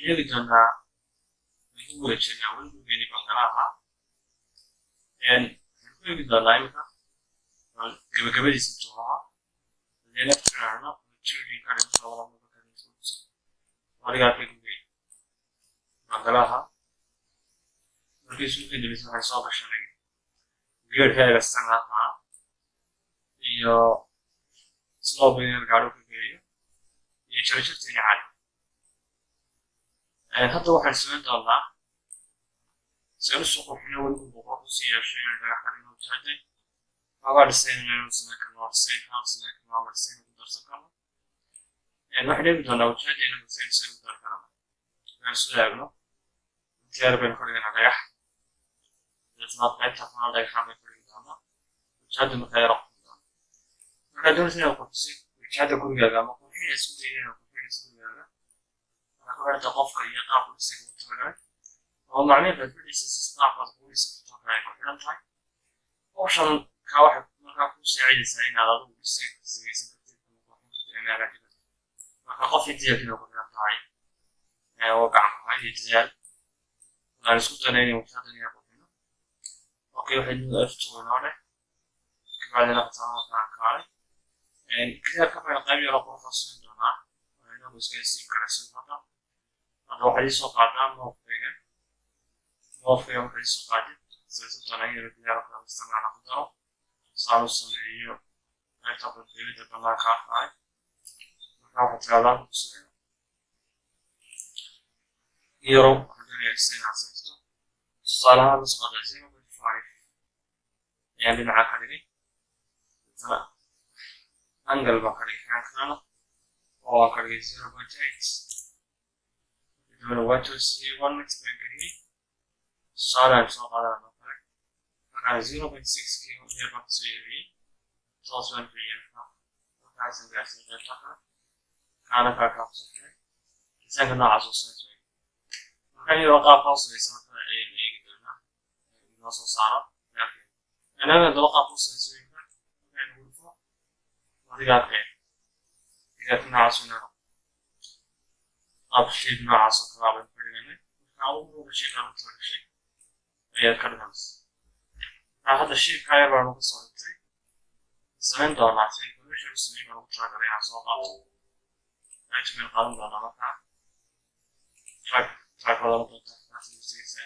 waxay doonaa wixii weejinaa weligeeni bangalaha waxay ku doonaa imika gabagabadiisa tuhaa haddii naftirana jirgin karinta wala mudakadiisa waligaa ka gubay bangalaha markii suuqii dibisa waxay soo gashanay geerkaaga sanaha iyo slope in gaadho ka geeyo iyo jarjartii cad hadda waxaan samayn doonaa sanu suuq xina weligu boqor ku sii yeeshay in laga xarino tahay abaad saynayno sanadkan waa sayn hal sanadkan waa sayn ku darsan karo waxaan dhigi doonaa wajahdeena sayn sayn ku dar karo aan soo eegno diyaar baan ku dhiganaa dhagax dadna qaybta qana dhagaxa ma ku dhigi doonaa wajahda markaa yaro markaa doonaysa inaad qofsi wajahda gurigaaga ama qofkii isku dayay qofkii isku dayay waxaa qofka iyo qaabka isaga u tagay oo macnaheedu fadhiisa si qaabka uu isaga u tagay ku xiran tahay option ka waxa markaa ku saacidaysaa inaad adigu isaga samaysan kartid ama qofka inaad raadiso marka qof intii kale ku xiran tahay oo gacmaha iyo diyaar aan isku danayn wajahda iyo qofina okay waxay leedahay noole kabacdina qataan kale kida ka fara qayb yar oo qofka soo doonaa inuu iska siin karo sidoo هذا واحد يسوق قدام موفق واحد يسوق قدام زي ما أنا يريد يعرف نستمع على قدره صاروا الصناعية يعتقد في البناء كافي راح تلعب بسرعة يروح الدنيا السنة عزيزة صارها بس قدرين وبالفعل يعني معك هذي ترى أنقل بحري كان أو أكره 0.8 when I want to see one next degree, Sarah saw another. And 0.6 kilo here from Syria, it's also in the gas and gas in the Taka, Kana Kakas. It's like an associate. Can you look up also is not a egg, also Sarah? And then the local person is doing that. And what do you got there? You got now sooner. أبشر مع صفار البرنامج أو بشيء عن طريق شيء هي كرنس هذا الشيء كاير على مصادرتي زمن دولارتي كل شيء مسمى على مصادر على صواب أجمع القانون على مكان تراك على مكان ناس يسيسه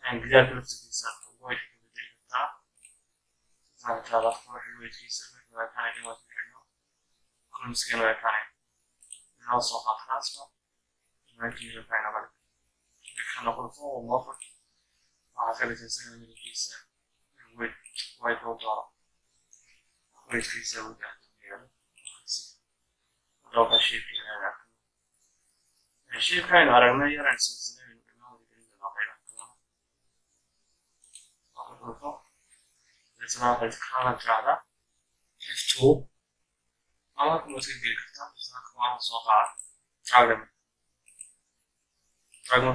عن قدر كل سيسه وين كبدي بتاع تعرف كل شيء يسيسه ما كان يوم يحلو كل مسكين ما كان also have transport. Making the kind of a kind of full offer. Everything's in the piece with white dollar. Which piece we got here. Dog a sheep in a sheep kind of a mayor and since then we know it is an opera. It's not a kind of trada. It's two. أنا كنت أتكلم كتاب بس أنا كمان صوغا تراجم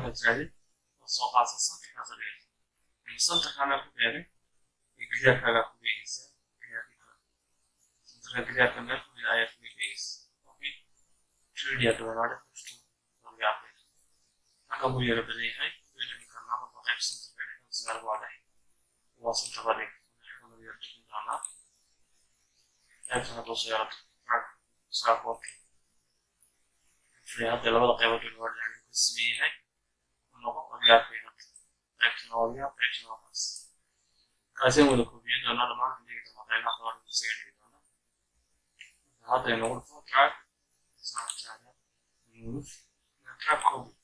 في التالي والصوغا أساسا في هذا الوقت الإنسان تكامل كبيرة يقدر كذا كبيس يقدر كذا كبير آيات كبيس أوكي شو اللي أدوار كشتو وياك أكمل يربي هاي يقدر كمان بقى يصير كبير زمان واضح واصل تبادل أكمل يربي دانا أنت هتوصل صافو في هذا الوضع قيمة الورد عندك السمية هاي ونقطة غير فيها تكنولوجيا تكنولوجيا كاسين ودكوبين دونا لما عندي تماطين أخبار مسيرة دونا هذا ينقل فوتراك اسمه تراك نوف تراك كوب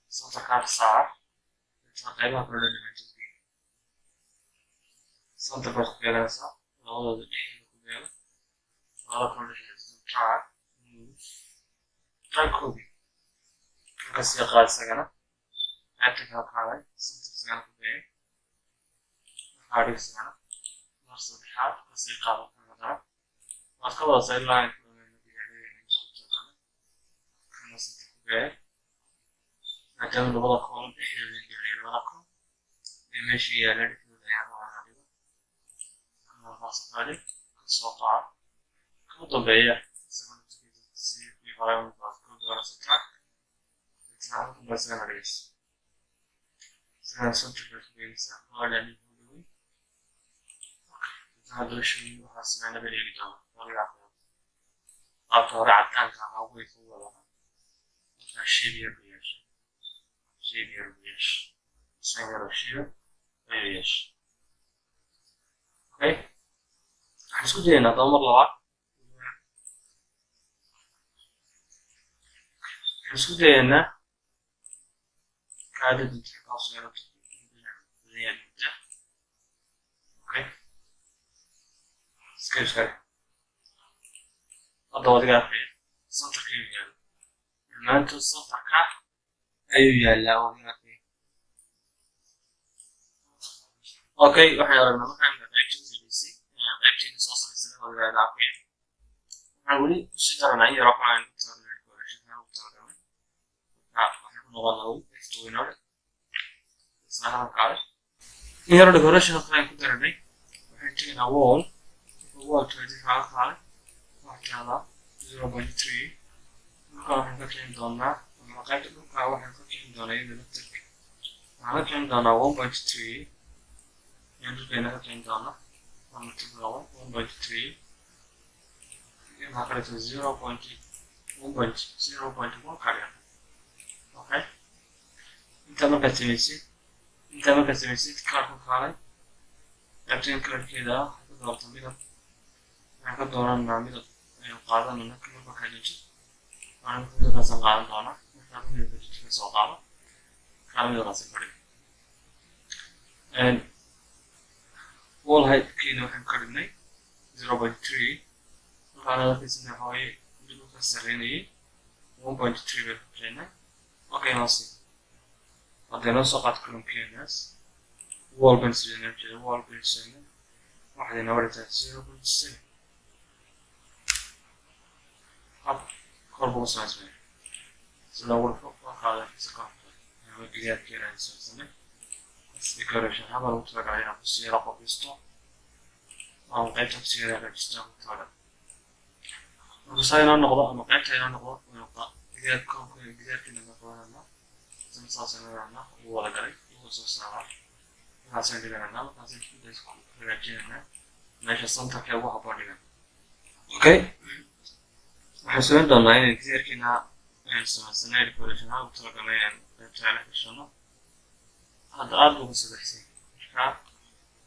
صوت كار ساعة تقريبا كل اللي بنجي صوت بس كذا ساعة هذا اللي كوبين هذا كل شيء تراك تراك كوبي بس يقال سجنة أعتقد هذا صوت سجنة كوبي هذا سجنة نفس الحال بس يقال هذا ما خلاص إلا كنا صوت كوبي لكن الوضع كون إحنا الوضع كون يمشي يلعب في الدنيا وعلى كنا ناس ذلك كسوقع كم طبيعي زمان تجي في حرام كل دراسة تراك بس أنا رئيس سنة صنت الفرنسا ولا نقول هذا الشيء وحاسم أنا بلي جدا طريقة أطور عتان كان هو يفوضها الشيء بيربيش شيء بيربيش سنة الشيء بيربيش أوكي حسوا جينا دمر لواء حسوا جينا كادت تتقاص يا زين اوكي سكيل هذا وضع في صوت كيمياء ما انت صوت كح ايوه لا وضع في اوكي وحنا رحنا مكان غيبتي سي غيبتي نصوص السنه ولا لا في حاولي وش ترى معي رقم نغلو استوينر اسمها كار هنا ديكوريشن خلينا كدرني waxay tagayna wall 25 kale waxaana 0.3 marka waxaan ka keeni doonaa ama qaybta dhulka waxaan ka keeni doonaa iyada laftirka waxaan ka keeni doonaa 1.3 iyo dhulkeena ka keeni doonaa ama tiblawa 1.3 iyo maxaa kale 0.1 kale okay انت ما كسميسي كاركو خالي لكن كده هتقدر تميل هاخد دوران نعمل قاعدة من كل مكان يجي أنا كنت بس قاعدة دوران نحن نبدأ في صعوبة كامل راسي فريق and wall height كينو هم كرني 0.3 وأنا لقيت إنه هاي بدو كسريني 1.3 بفرينا أوكي ناسي هذا سقط كلهم كيناس wall بنسلين كده wall بنسلين واحد ينورته 0.7 هذا كربوس مازمن سلول فوق هذا في سقط يعني بيجات كده يسوي بس ديكوريشن هذا لو تفرج علينا في السيارة قبيسته أو قيمة السيارة قبيسته مطالب بس هاي النقطة أما قيمة هاي النقطة ونقطة بيجات كم بيجات كده نقطة سنساسنا ولا قري وسوسنا هاسين دينا هاسين ديس رجعنا ماشي صنطة كده وحبارنا اوكي حسنا دوناين كثير كنا سنة الكوليشن هذا ترى تعرف شنو هذا أربعة وسبعين ها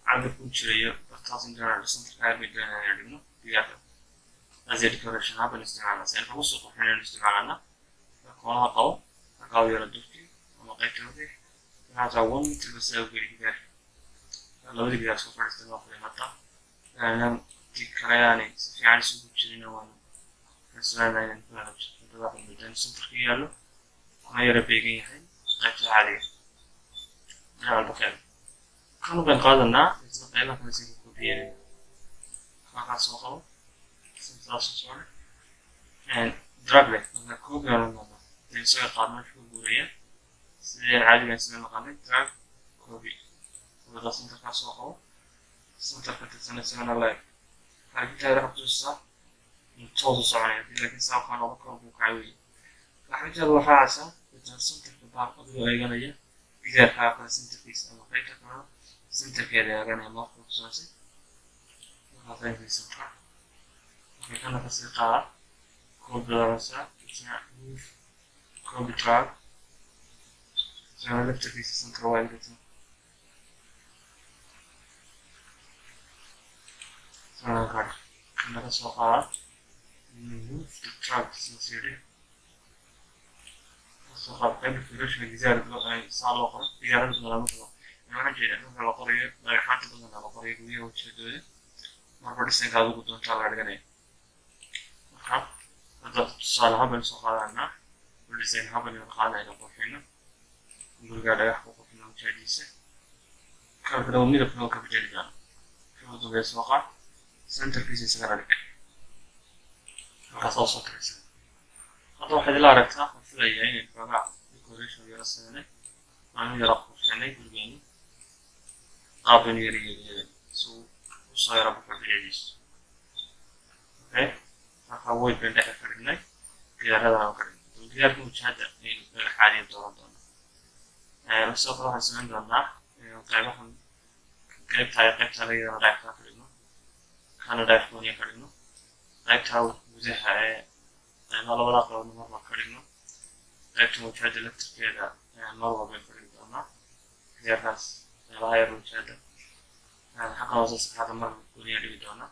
عندك كل بتحصل جرا صنطة كده بدنا نعمله بيعرف هذه الكوليشن هذا بنستعملها سأل وصف إحنا نستعملنا كونها قوي يردوكي وقيتوه هذا وان تلبسه بالجدار لو تقدر تشوف الاستخدام في المطار أنا يعني في عن سوق تشرين وان مثلا يعني تروح الميدان سنتر كيالو غير بيجي هاي قيت عادي على البخير كانوا بنقادنا يتنقلنا في نسيب كوبيين خلاص سوقه سنتر سوقه and drug like كوبي ولا ما تنسى قادنا في البورية سيدي عادي نسمي مقامي دراج كوبي وده سنتر كاسوقه سنتر كتسنة سنة لايف هاي كده رح توصل توصل صعبة لكن ساو كان الله كوبي كعوي راح يجي الله فاعسة إذا سنتر كبار قبل أي جنيه إذا فاعل سنتر فيس أما غير كمان سنتر كده جنيه الله كوبي سواسي وهذا في سنتر كان بس القاع كوبي راسا كوبي دراج أنا لفت في سنتر وايد أنا قاعد كنا كسوقات move the truck سنسيري سوقات قبل فلوس من جزيرة صار لقرة جزيرة مثلا مثلا أنا جينا مثلا لقرية لا يحد مثلا لقرية كبيرة وتشدوه مرة بس كانوا يقولون تعال على هذا صار هبل سوقات عنا واللي هبل يقال إلى قرحنا نقول يحقق في المجالس كان في دومي لفنو كبجل جانا في وضوء يسوقع سنتر في سيسغرالك وقصص ترسل هذا واحد لا ركتا في الأيام الفرع ديكوريشن يرسلني أنا يرقب يعني بالجاني قابل يري سو وصاير أبو كبجلس أوكي أخوي بين ده فرقني كده هذا هو كده وكده مشاهدة الحالي الدوران sidoo kale waxaan samayn doonaa qaybahan qaybta la yidhahdo dhagaxka ka dhigno kana dhagax gooniya ka dhigno qaybta gudaha labada qaybood marba ka dhigno qaybta wajahada laftirkeeda mar walba ka dhigi doonaa xidhiidhaas meelaha yar wajahada xagga hoose saxaada mar gooniya dhigi doonaa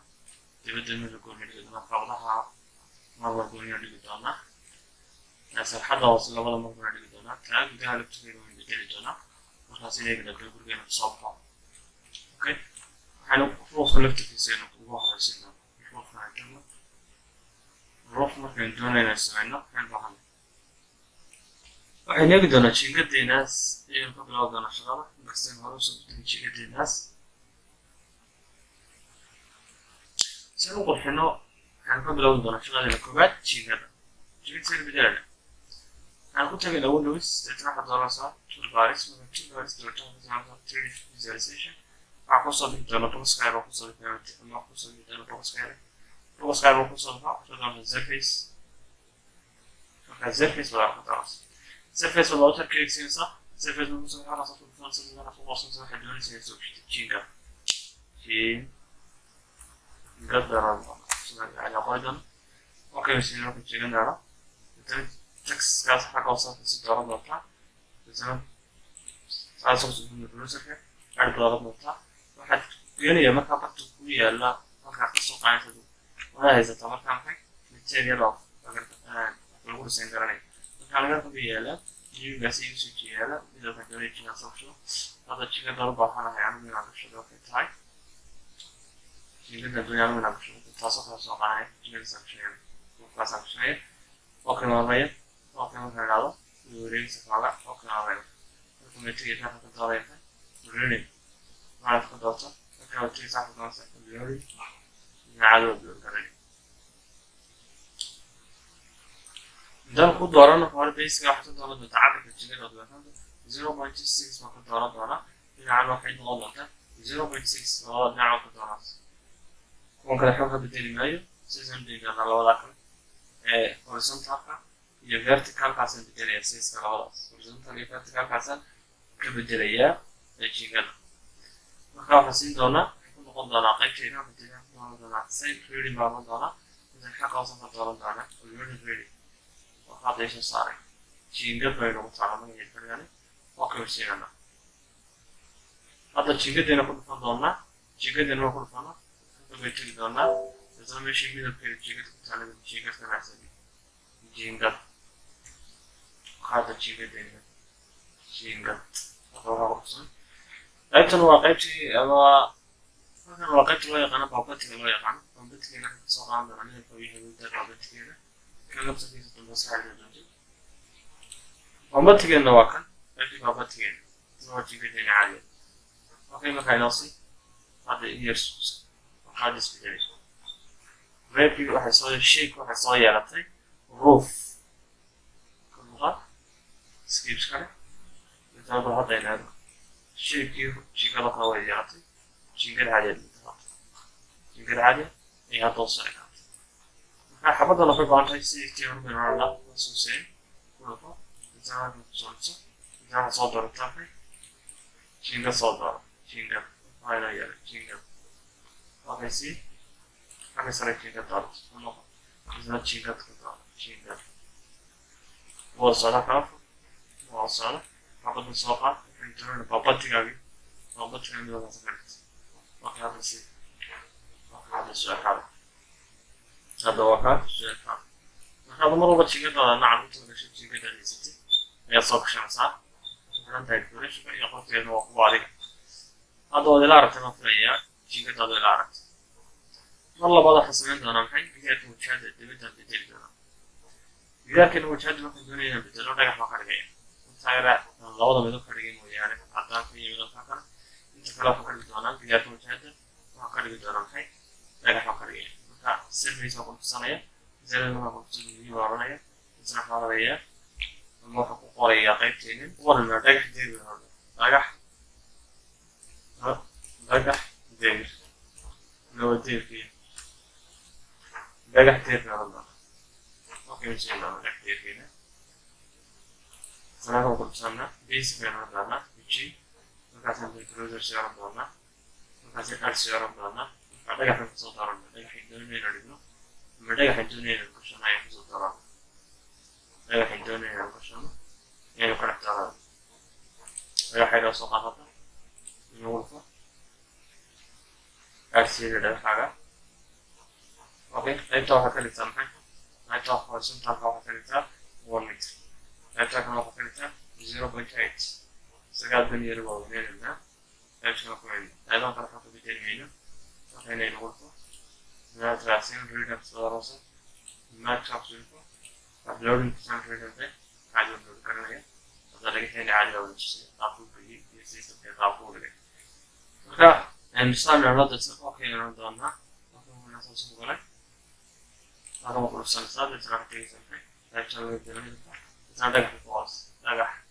dibadda midda gooniya dhigi doonaa qabdaha marba gooniya dhigi doonaa sarxadda hoose labada marba dhigi doonaa taa gudaha laftirkeeda waan bedeli doonaa markaas iyaga dhabda gurigeena kusoo baxo okay waxaynu ruufka laftirkiisa ugu horeysin doonaa ruuf markaynu doonayna samayno waxaynu baahanay waxaynu eegi doonaa jiingadeenaas ayaynu ka bilaabi doonaa shaqada inkastaynu hore usoo gudbin jiingadeenaas si aynu u qurxino waxaynu ka bilaabi doonaa shaqadeena koowaad jiingada saynu bedelana waxaan ku tagaynaa windows deetana waxaad dooranaysaa toolbaris marka toolbaris doorato 3D visualization waxaa kusoo bixi doona boxkayr oo kusoo bixi doona boxkayr oo kusoo baxo doona surface marka surface waa ku taas surface waa loo tarkiisinaysaa surface markuu soo baxo soo fudud sida ku qosan soo waxay doonaysaa soo bixi jinga gadara sida ay qoydan okay sidoo kale jiganara text kaas xagga hoose si dooran doontaa مثلا saas oo soo browserka aad dooran doontaa waxaad gelinaya marka qabto ku yaala marka ka soo qaadato waxay haysataa marka material of lagu dhisan karay marka laga ku yaala yugaasi isu yaala sidoo kale doonayna sababto hada chiga dal baaxanahay anigu inaan shaqo ka tahay chiga dal inaan inaan shaqo taasoo ka soo qaaday chiga section markaas section okay maraya okay maraya يوريك سفالة أوكي عارف الكمبيوتر يفتح الدارين يوريني ما أعرف كدرته أكيد تيجي تفتح الدارين يوري نعلو بالكريم ده كود دارنا فوار بيس كده حتى دارنا بتعرف الجيل ده ده 0.6 ما كود دارنا نعلو حين غلطة 0.6 غلط نعلو كود دارنا ممكن أحطها بالتالي مايو سيزن دي على وضعك horizontal iyo vertical kaasan bedelaya siska labadaas horizontal iyo vertical kaasan ka bedelaya jingada marka waxaan siin doonaa ku noqon doonaa qaybteena bedelaya ku noqon doonaa same query baan doonaa inta xaq hoose ka dooran doonaa query waxaa deesha saaray jingad baynu ku taabanay xiriirani waa ka horseedana hadda jingadeena ku dhufan doonaa jingadeena ku dhufana bedelay doonaa isla meeshii midabkeeda jingada ku taalan jingada raacsan jingad هذا الشيء بدينا شينغت أروح أقصد أيضا واقعتي أما مثلا واقعتي لا يقنا بابتي لا يقنا بابتي أنا صراحة من عليه فويه من بابتي أنا كان نفس الشيء تنصح على الرجل بابتي أنا واقع أكيد بابتي أنا هو شيء بدينا عليه أوكي ما كان نصي هذا يرسوس هذا سبيدري ريبي واحد صاير شيك واحد صاير عطي روف سكيبس كله بتابع هذا هنا شيء كيف شيء كلا قوي يعطي شيء كلا عادي بتابع شيء كلا عادي هي توصل لها حبض الله في بعض هاي كتير من الله وسوسين كله بتابع صوته بتابع صدر التابع شيء كلا صدر شيء كلا هاي لا يعني شيء كلا هذا شيء هذا سريع شيء كلا طارت الله إذا شيء كلا طارت شيء كلا وصل كافو وصل عقد الساقة يمكننا بابتي قوي بابتي قوي ولا سكرت وهذا الشيء هذا السؤال هذا وقت السؤال هذا مرة بتشي كده نعم تقول كده ليستي هي صوب شمسة فلان تقولش يقول كده وقوع عليك هذا هو الأرض المفرية شيء كده هذا الأرض والله بعض حسنين أنا الحين بديت مشاهدة بدأ بديت لكن وجهد ما كنا بدنا نرجع مكاننا سايرة لوضع بدو كريم ويانا حتى في بدو فكر انت كلا فكر بدونا بديت وجهد ما كنا بدونا هاي نرجع مكاننا مكان سيرفيس ما كنت صنايع زين ما كنت صنايع ورانا زين هذا ويا ما حقوق قرية قيبتين ولا نرجع دير نرجع دير لو دير فيه نرجع دير نرجع اوكي مش هنا نحكي هنا Sana ko sana basic na dana wixii markaasaan browser saaran doonaa markaasaan add saaran doonaa dhagaxan kusoo daarana dhagaxay doonayna dhigno ama dhagaxay doonayna kushana ayaan kusoo daarana dhagaxay doonayna kushana ayaynu ka dhex daarana dhagaxayga soo qaadata nagula add siida dhagaxaaga okay qaybta waxaa ka dhigtaa maxay qaybta horizontalka waxaa ka dhigtaa 1 meter qaybta kana waxaa ka dhigtaa 0.8 sagaal ban yar waa weynaynaa qaybtana ku weyn ayadoo kale waxaan ku bedelinayna waxaynay noqoto inaad raacsin reader soodaroosa matchup sulko uploading design reader de caadi u load garanaya hadda laga heli caadi waa wajisay qaabku iyo systemka qaabku dhigay marka misal nalada okay aan doonaa waxaan soo soo galay هذا هو السنة السادسة راح تيجي سنة لا تشغل الدنيا إذا دقح الفواص دقح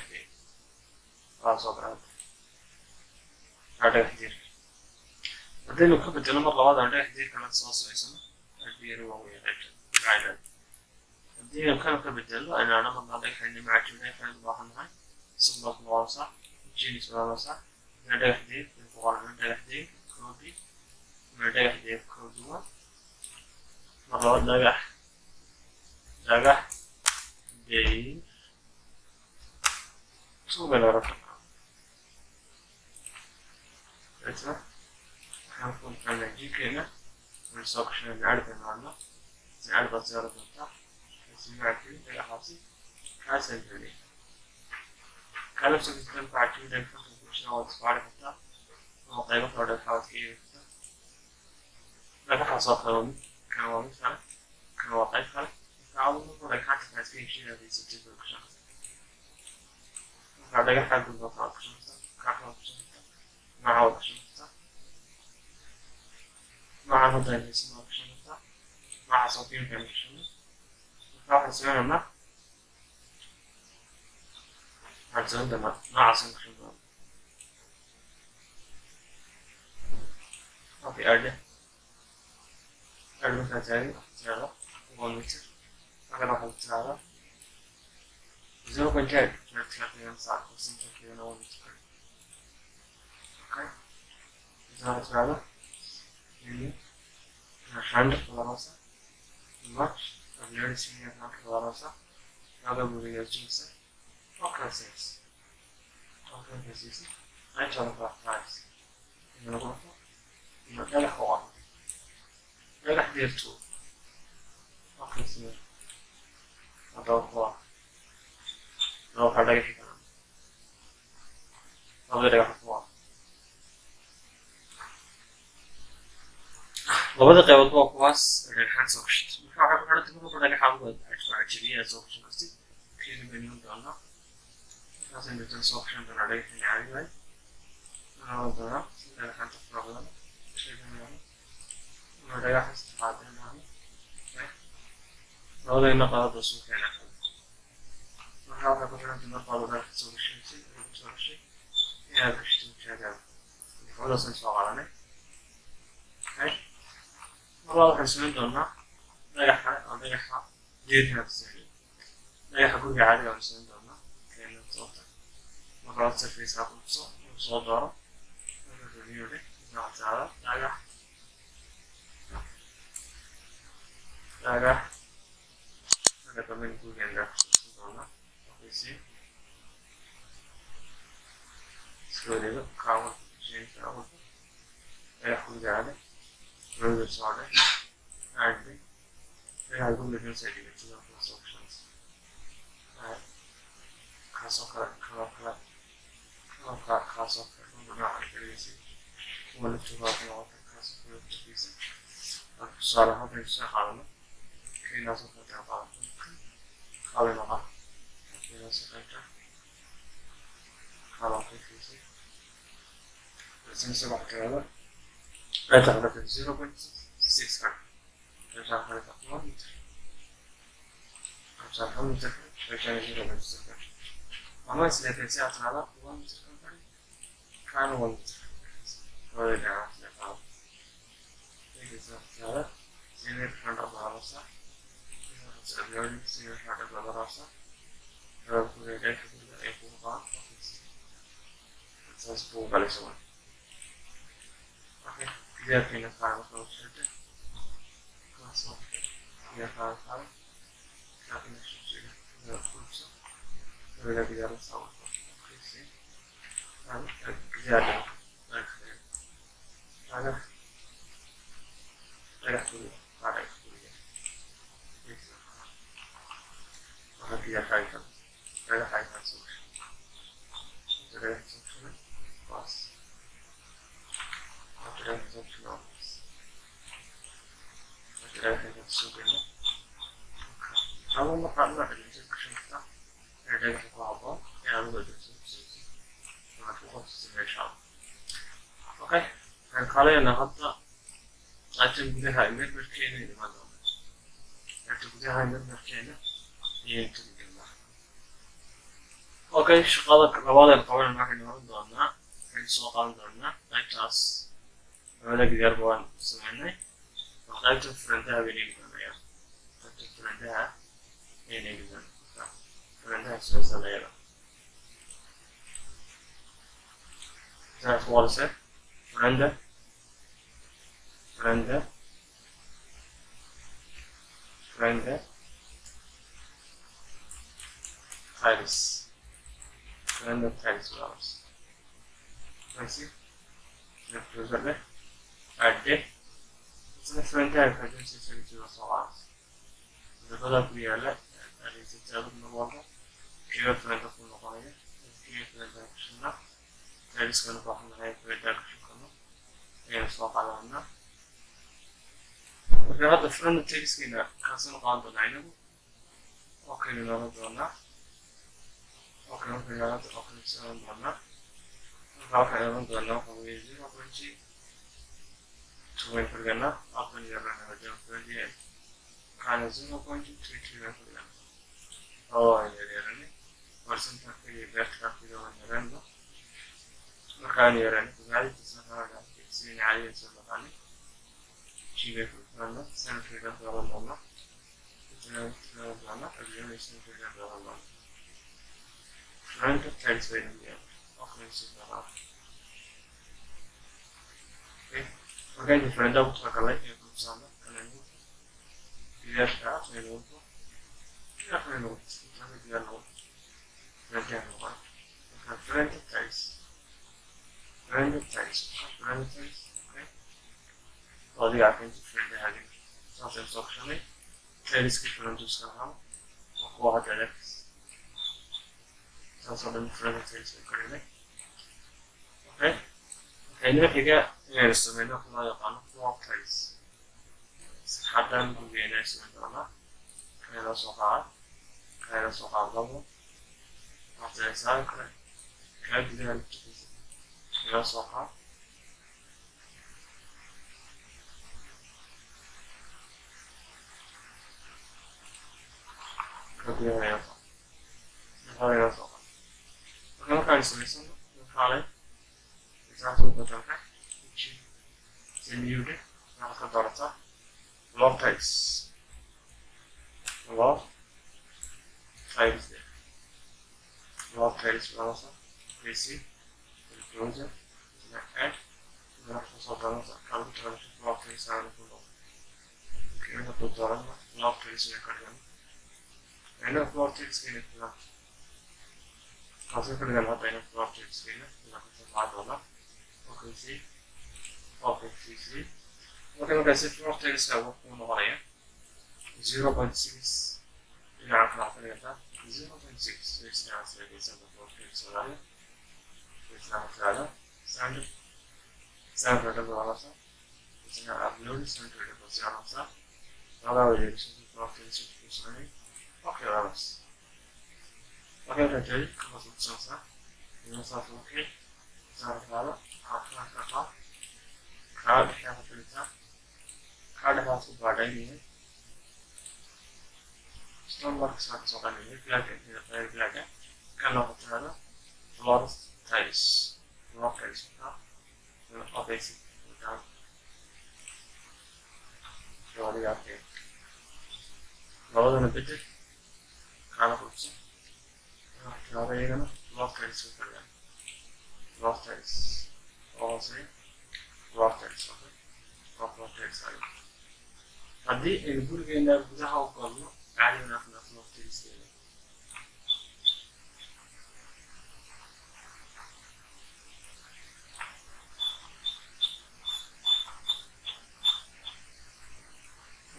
دي خلاص وقعت دقح دي بعدين لو كنت أنا مرة واحدة دقح دي كانت صوص ويسمى البير وهو يعيش عائلة بعدين لو كان كبدل أنا مرة دقح إني معك جوني فين راح نهاي صبغت مواصع جيني مواصع دقح دي الفوار دقح دي كودي دقح دي كودوا مرة دقح دي شو بلا رقم اسمع حنكون على نجيك هنا ونسوق شنو نعرف عنه نعرف الزيارة بتاعه نسمع فيه دقح حاسي حاسن جوني كلام سكتن بعدين دقح شنو تفعل بتاعه وقيمة فرد الحوادث كيف دقح صاحبهم كانوا مثلا كانوا واقعي فرق تعاونوا ودقحات تناسبين شيء في ستة بالكشخص دقح حد بالبطاقة كشخص كعفوا كشخص مع كشخص مع نضال اسمه كشخص مع صوتين كان كشخص راح نسمعنا ما عندنا مع عصم كشخص وفي أرضه أرضه ثاني زيادة 1 متر أنا راح أتعرض 0.8 نتكلم ساعة 50 كيلو 1 متر أوكي إذا أتعرض يعني عندك دراسة ماتش اليوم سمينا عندك دراسة هذا بوري الجنس أوكي سيس أوكي سيس أي شغلة راح تعيش إنه غلطة إنه كله حوار دقح ديرتو أوكي سير هذا هو لو هذا يحكي كلام هذا دقح حوار لو بدأ قيود بوكواس الحين سوكشت محاولة تقول دقح حوار عجيبية سوكشت نفسي كيف بينهم دولنا لازم يتم سوكشن دون عليه يعني أنا بدنا الحين تفرغنا شيء من دقح استفادة منه لو لقينا قرار رسوك يعني نحاول نقول أنت نرفع ذلك تسوي شيء يا كشتم كذا ولا سنسوا على هاي والله حسين دولنا دقح دير نفسه دقح كل عادي حسين دولنا كأنه صوته مرات سيرفيس هاكل صوت داره الفيديو ده نعم تعالى دقح أنا كمان يقول عندك دولنا أوكي سكولي كاون جين كاون يأخذ عليه رود صالح عندي يقول لك نسأل إذا تنا في سوكشنز خاصة من الإنجليزي ولا تبغى نوع خاصة من الإنجليزي صراحة بنشتغل كي ناس تتابع خالي معه كي ناس تتابع خلاص كيفي بس نسمع كذا لا تعرف 0.6 لا تعرف 1 متر تعرف متر عشان 0.6 أما إذا ساعة هذا 1 متر كان 1 متر ولا تعرف إذا ساعة هذا سنة كان 4 صح Observing senior started by the Rasa. Related to the Epuha. It says Poo Galisson. Okay, clear in a file of those shifted. Class of clear file. Tapping the fruits. The regular sound. Okay, see. And clear like I have to do clear hyphen. Clear hyphen solution. The direct function plus the direct function of this. The direct function solution. Now we have not a little question. The direct problem. And we will do something. Not to consideration. Okay. And color and a item behind it with cane in one of it. And behind it with cane. Okay, shaqada labada qaban waxay noqon doonaa in soo qaadan doonaa qaybtaas wadaagi yar baan sameynay qaybta furandaha weynay doonaya qaybta furandaha weynay doonaa furandaha soo sameeyay that's what I said furanda tiles random tiles flowers. I see. Left user left. Add day. It's a friend I can see to the flowers. The color clear left. That is a table in the water. Clear friend of the fire. Clear friend action now. That is going to go on the right with action color. And so on now. We have the friend takes in a castle on the line. Okay, another one now. Okay, we have the options on the map. How can I run the number of 0.2 to wait for the map? Open your run of 28. Kind of 0.33 for them. Oh, and you're running. Or something left happy on the random. Can you run the value to Sahara? It's in aliens of the honey. She went for the number, send for the number. It's a number, a really simple number. Random tiles by the offensive around. Okay, again, the friend of Takala, you can sum up and I move. You have that, I move. You have to know it's a good note. Friend of one. Friend of tiles. Okay. All the items of friend having something socially. Tiles keep on to somehow. Or what the next. Also the friend of tiles correctly. Okay. Okay, now here is the window of the floor tiles. Fadlan will be a nice window. Kana so hard. Kana so hard level. After the side, can be there. Kana so hard. Could be a very also. Okay, what kind of solution? Kale. Example of the which is in unit. Now, the log tiles. Log tiles there. Log tiles also. We see the closer. And the also balance of calculation log tiles are below. Okay, we have to log tiles in the current. And of log tiles in the also, we have a log tiles in the okay, see. Okay, see. Okay, look at the floor tiles have one over here. 0.6. You have to have 0.6. So it's now the floor tiles over here. It's now further. Standard of the also. It's now uploaded. Standard of the also. Now we use the floor tiles to sorry. Okay, let's. Okay, let's do it. Come on, let's go. You also have okay. Card have a filter. Card has a body. Stone box has a body. Plug in the very plug. Can of the floor tiles. Floor tiles. Basic. Floor labadana bedel kaana qurso taadayagana loftays u kala loftays hooseeya loftays loftays haddii aynu gurigeena gudaha u galno caadigan afnaaf loftayskeeda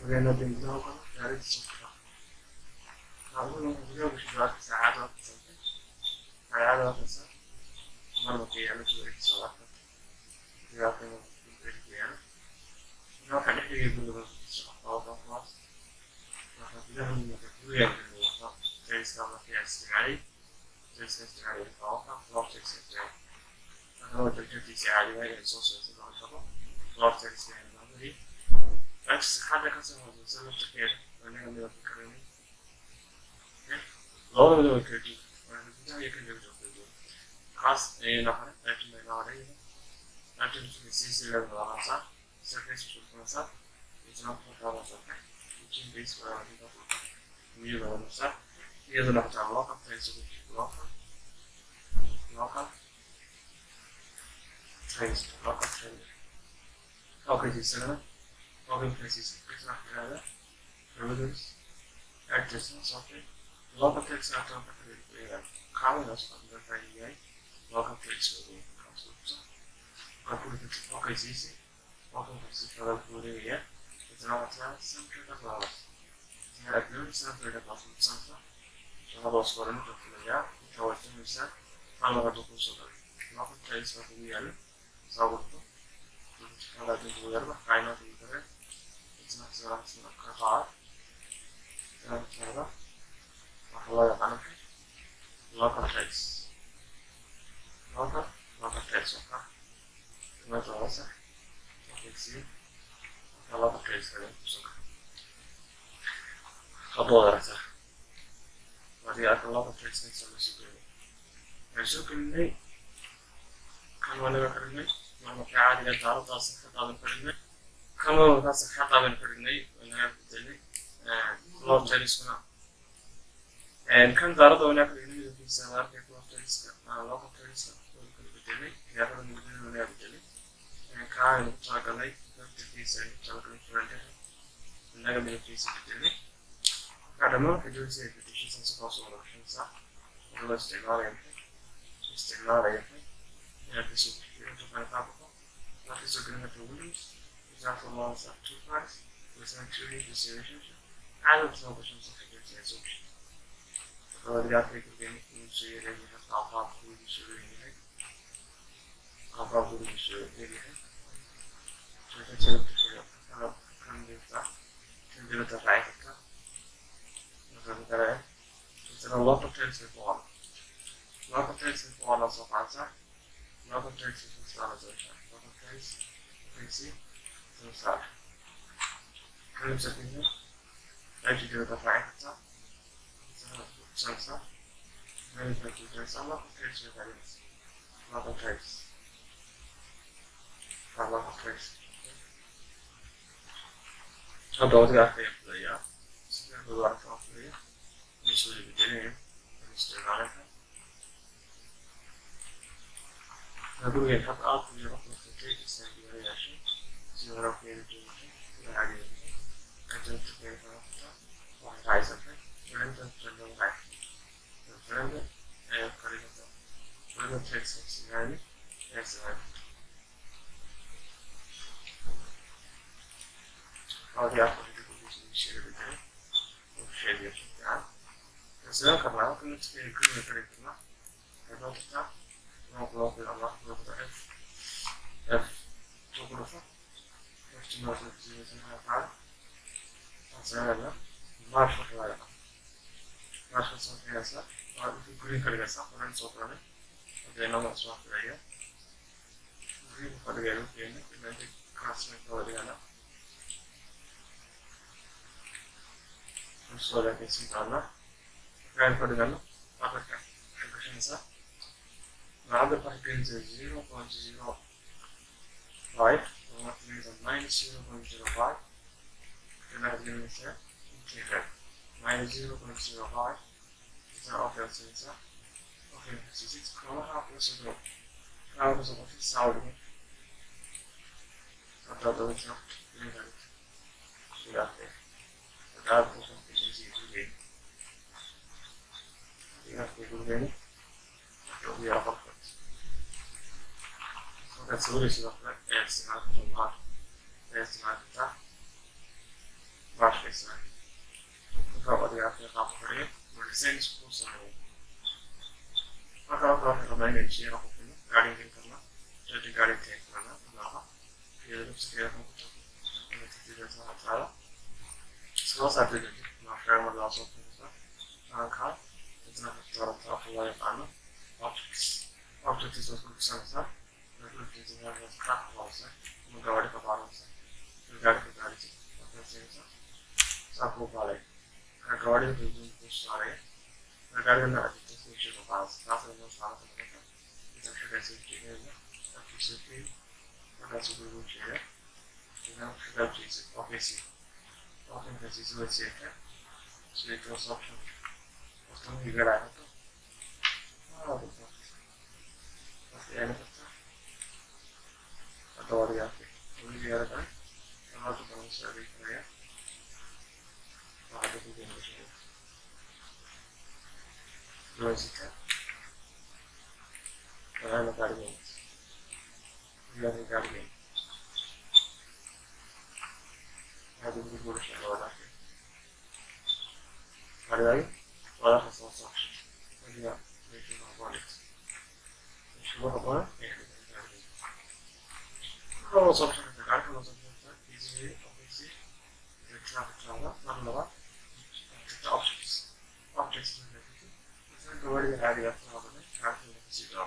وأنا بنزوج يا ريت شكرا. أقول بنزوج شجرات سعادة سعادة وتسع مرة قيامة وريت صلاة شجرات القيامة. نروح نحكي يقولوا الله خلاص. نحن لهم تقوية بالوفاء جالس كما في استعاري جالس استعاري الفواقع خلاص جالس استعاري. أنا لو تجدي سعادة وهي الصوص يصير الخبر خلاص جالس استعاري هذه. عكس حاجة كسر زي التكير أنا من الكريمي لو من الكريمي أنا بدأ يكون يوجد خاص نحن لكن ما نعرفه لكن في السلسلة الرئيسية سكرت في الفرنسا يجمع فرقة وصفة يمكن بيس ولا يمكن ميل ولا نصف يظل حتى الواقع تيسوي الواقع تيس الواقع تيس أوكي تيسنا Organ places extra هذا revenues actors software local text after common as under FIDI local text will be consulted. Okay, it's easy. Local text for the full area. It's not a center of laws. It's not a good center of laws. So how was for another for the year? It was in the set. I'm not a local local text for the year. So هذا الجوار عينه في البلد اسمه كرtaa هذا والله يقنع local text local text ما توصل وتكسير local text هذا بسكر خطوة درسة وهذه local text نسمى سكر اللي كان ولا بكرني ما كعادي للتعرض على صحة من فرني كما على صحة من فرني وأنا بدلني لو تجلس هنا كان تعرض هناك فرني في سنوات في لو تجلس لو تجلس بدلني يا فرني بدلني وأنا بدلني كان متعقلي في سنة متعقلي فرني أنا قبل في سنة بدلني هذا ما في جزء في تشيء سنسقط ولا شيء صح ولا استعمال يعني في سوق what is agreement to Williams? Example laws of two parts with an actually this relationship. I don't know which one's the figures as option. So the guy take again so you have alpha who you should really alpha who you should really so I can tell you how can do that. Can do it at right it's a lot of things with one. Lot of things with one also answer. Lot of things with standardization. Crazy, so sad. Can you set me here? I should do it at right. So sad. Very thank you. There's a lot of tricks with items. A lot of tricks. A lot of tricks. How about the after play? Yeah. So we have a lot of play. Initially beginning. Mr. Monica. نقول لك حتى أعطي رقم التكليف السنوي رياشي سيارة في الجمهورية العادية أنت تكليف رقمها واحد عايزة وأنت تجمع معك الفرنة قريبة وأنا تكسر سياري يسمع هذه أفضل تكون الشيء بدأ والشيء يفتح السلام كمان كنا تكليف كل فريقنا هذا تفتح نقول في الله نقول F تغرفة احتمال تنزيل هذا أصلا ما أشوف ولا ما أشوف صوت هذا وفي كل كلمة صح ولا صوت ولا بدينا ما أسمع فيها وفي مفردين فينا إذا أنت كاسمة فوريانا وصولا كيسي تعالى كان فردنا أفكر كشين صح بعد الفرقين 0.05 ومثلين minus 0.05 كنا هذه المثال انتهى minus 0.05 is our okay sensor. Okay, so it's kalaha plus the crowd is of sound. I thought that was not really good. That was easy to do. We have to do it. We are perfect. So that's what is not like as not to mark. As not that. Mark this one. Probably after half of it, we're the same school summary. I thought I recommend it here of Galin Kana, the Galin Kana, Nagala, here looks here from the Talo. So I did it. My friend was also Anka, it's not a thought of a Kana. Object is a good sensor. The look is a craft also. Nagala Kabaransa. Nagala Kabarity. Okay, sensor. Saku Valley. Regarding the story, regarding the administration of us, after the most part of the matter, it's a progressive engineer, a physically, progressive engineer, you know, progressive, obviously, often this is with the so it was option of the nagula. Oh, that's the end of it. Authority of it. Only the other time, and also the survey career. Musica. Kana Galin. Galin. How do we go to Wadaagi? Wadaagi? Wadaagi has also option. We are making our wallet. If you want a wallet, you can Galin. Also option is the Galin, also easily, obviously, the traffic traveler, nagula. The objects. Objects in the city. It's not going to have the problem. Can't do the city.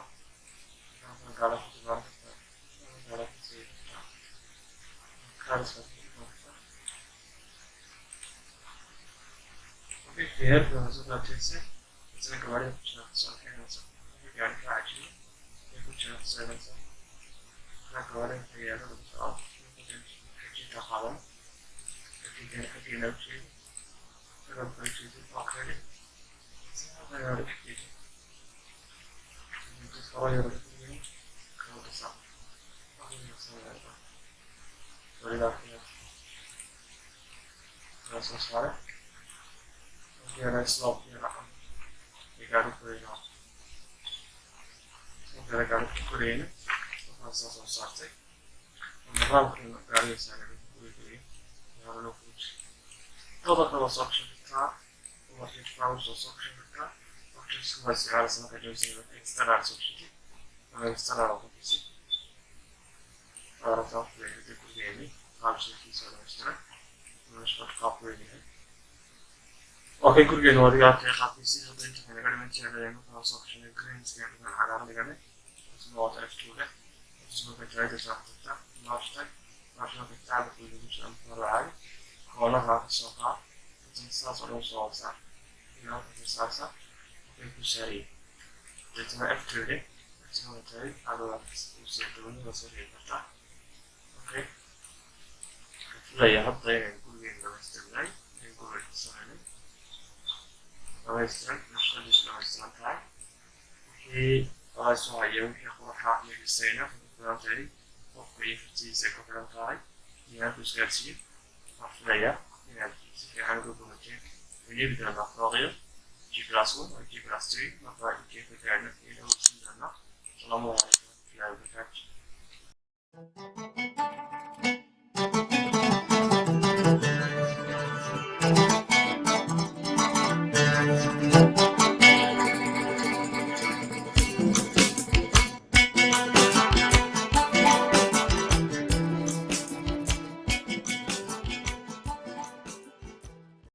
Nagala is one of the Nagala is a cars. Okay, here we also got to say it's like a very so we got it actually. We could just say that like a very clear of the job. We could just to Holland. If you get a dinner too. I don't think she's okay. It's not very easy. You just follow your opinion, go to some. Sorry, that's it. That's so sorry. Okay, let's stop here. We got it for it now. Okay, I got it for it. That's also something. And the wrong thing that is we have a look at. Toda pela option kartaa, what it found was option kartaa, options was the other side using external option, and external option. Out of the game, option is on the start, and it's not copying it. Okay, good game, what you got to have this is a bit of an agreement here, and option in green scan and around again. It's not F2, it's not a trade, it's not the last time, not the tab with which I'm for Kana have so far, it's in such a also also. You know, it's also a big sherry. It's an activity, it's not a trade, otherwise, it's a doing the sherry. Okay, I have played a good game the rest of the night, and good signing. The rest of the studies the rest of the time. Okay, I saw a young people have maybe saying that for the day, hopefully, if it's easy for the time, you have to sketch it. After si hanno come quindi vedremo la storia G+1 e G+3 ma poi G+3 e lo si danno sono molto più efficaci